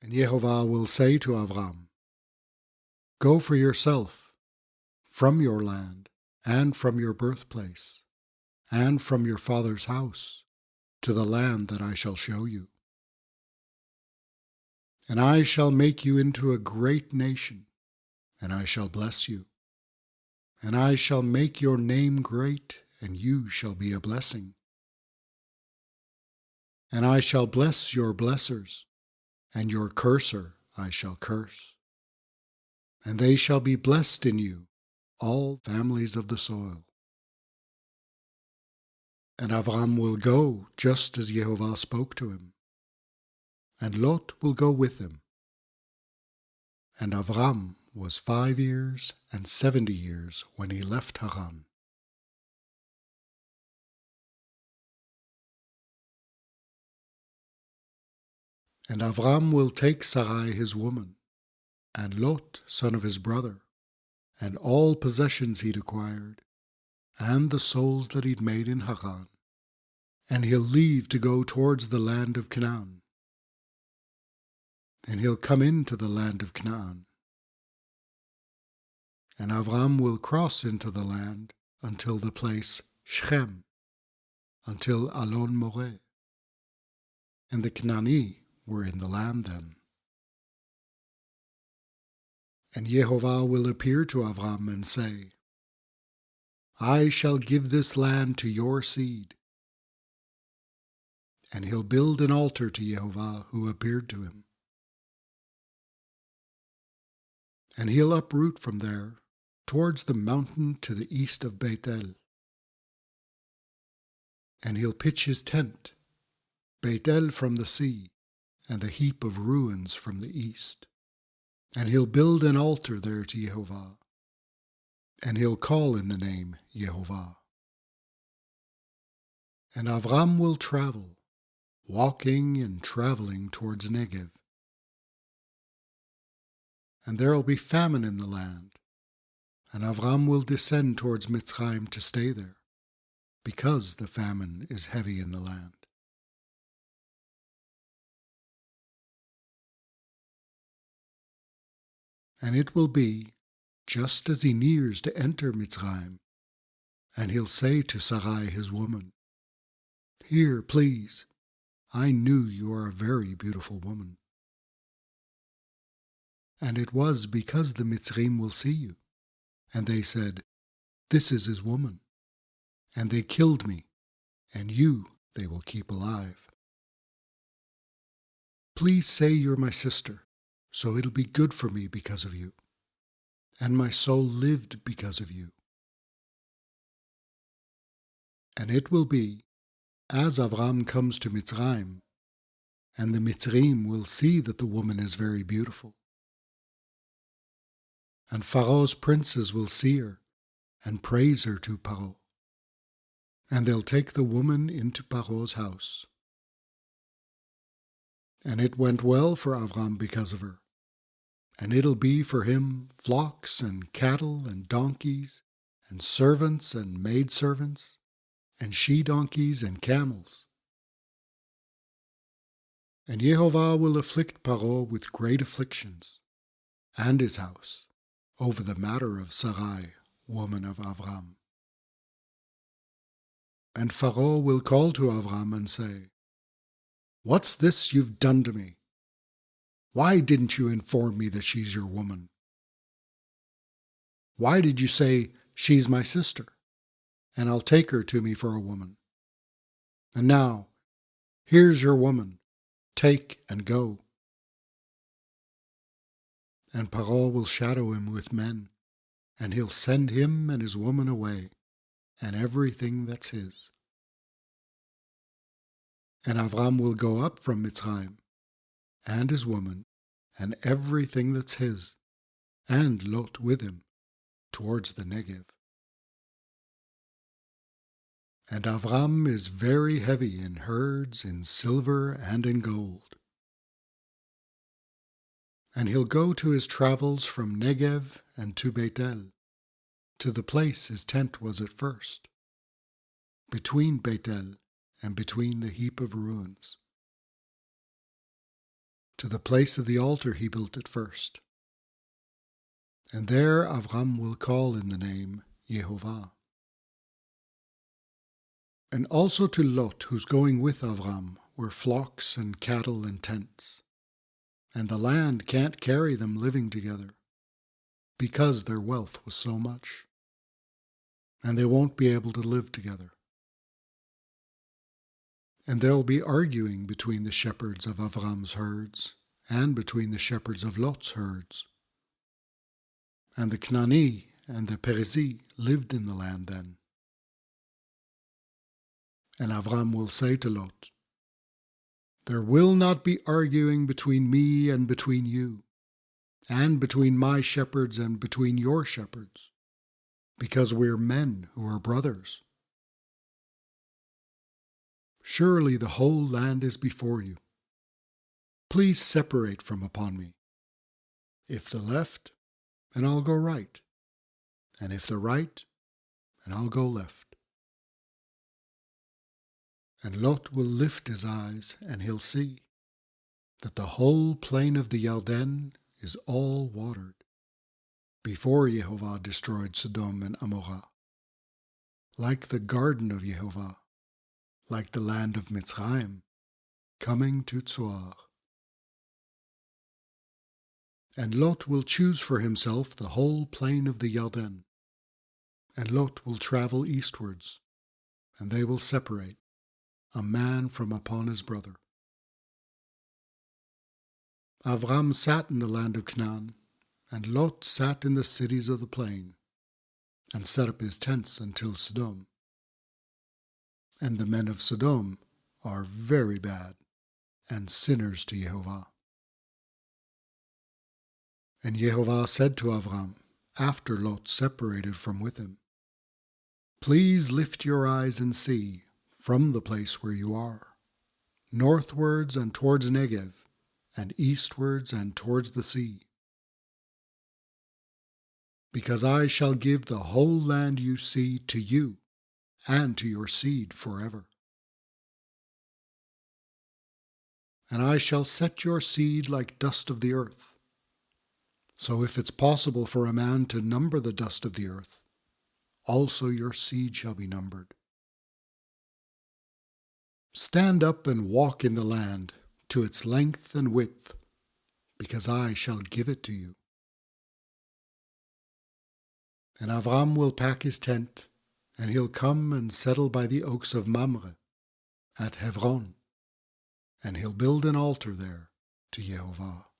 And Yehovah will say to Avram, Go for yourself from your land and from your birthplace and from your father's house to the land that I shall show you. And I shall make you into a great nation, and I shall bless you. And I shall make your name great, and you shall be a blessing. And I shall bless your blessers, and your curser I shall curse. And they shall be blessed in you, all families of the soil. And Avram will go just as Yehovah spoke to him, and Lot will go with him. And Avram was 5 years and 70 years when he left Haran. And Avram will take Sarai his woman, and Lot son of his brother, and all possessions he'd acquired, and the souls that he'd made in Haran, and he'll leave to go towards the land of Canaan. And he'll come into the land of Canaan. And Avram will cross into the land until the place Shechem, until Alon Moreh. And the Canaani were in the land then. And Yehovah will appear to Avram and say, I shall give this land to your seed. And he'll build an altar to Yehovah who appeared to him. And he'll uproot from there towards the mountain to the east of Beit-El. And he'll pitch his tent, Beit-El from the sea, and the heap of ruins from the east. And he'll build an altar there to Yehovah, and he'll call in the name Yehovah. And Avram will travel, walking and traveling towards Negev. And there'll be famine in the land, and Avram will descend towards Mitzrayim to stay there, because the famine is heavy in the land. And it will be, just as he nears to enter Mitzrayim, and he'll say to Sarai his woman, Here, please, I knew you are a very beautiful woman. And it was because the Mitzrim will see you. And they said, This is his woman. And they killed me, and you they will keep alive. Please say you're my sister, so it'll be good for me because of you. And my soul lived because of you. And it will be, as Avram comes to Mitzrayim, and the Mitzrim will see that the woman is very beautiful. And Pharaoh's princes will see her and praise her to Paro. And they'll take the woman into Paro's house. And it went well for Avram because of her. And it'll be for him flocks and cattle and donkeys and servants and maidservants and she-donkeys and camels. And Yehovah will afflict Paro with great afflictions, and his house, over the matter of Sarai, woman of Avram. And Pharaoh will call to Avram and say, What's this you've done to me? Why didn't you inform me that she's your woman? Why did you say, She's my sister, and I'll take her to me for a woman? And now, here's your woman. Take and go. And Paro will shadow him with men, and he'll send him and his woman away, and everything that's his. And Avram will go up from Mitzrayim, and his woman, and everything that's his, and Lot with him, towards the Negev. And Avram is very heavy in herds, in silver, and in gold. And he'll go to his travels from Negev and to Beit-El, to the place his tent was at first, between Beit-El and between the heap of ruins. to the place of the altar he built at first. And there Avram will call in the name Yehovah. And also to Lot, who's going with Avram, were flocks and cattle and tents. And the land can't carry them living together, because their wealth was so much. And they won't be able to live together. And there'll be arguing between the shepherds of Avram's herds and between the shepherds of Lot's herds. And the Canaanite and the Perizi lived in the land then. And Avram will say to Lot, "There will not be arguing between me and between you, and between my shepherds and between your shepherds, because we're men who are brothers. Surely the whole land is before you. Please separate from upon me. If the left, and I'll go right, and if the right, and I'll go left." And Lot will lift his eyes, and he'll see that the whole plain of the Yarden is all watered, before Yehovah destroyed Sodom and Amorah, like the garden of Yehovah, like the land of Mitzrayim, coming to Tzoar. And Lot will choose for himself the whole plain of the Yarden, and Lot will travel eastwards, and they will separate, a man from upon his brother. Avram sat in the land of Canaan, and Lot sat in the cities of the plain, and set up his tents until Sodom. And the men of Sodom are very bad, and sinners to Yehovah. And Yehovah said to Avram, after Lot separated from with him, "Please lift your eyes and see, from the place where you are, northwards and towards Negev, and eastwards and towards the sea. Because I shall give the whole land you see to you and to your seed forever. And I shall set your seed like dust of the earth. So if it's possible for a man to number the dust of the earth, also your seed shall be numbered. Stand up and walk in the land to its length and width, because I shall give it to you." And Avram will pack his tent, and he'll come and settle by the oaks of Mamre at Hebron, and he'll build an altar there to Yehovah.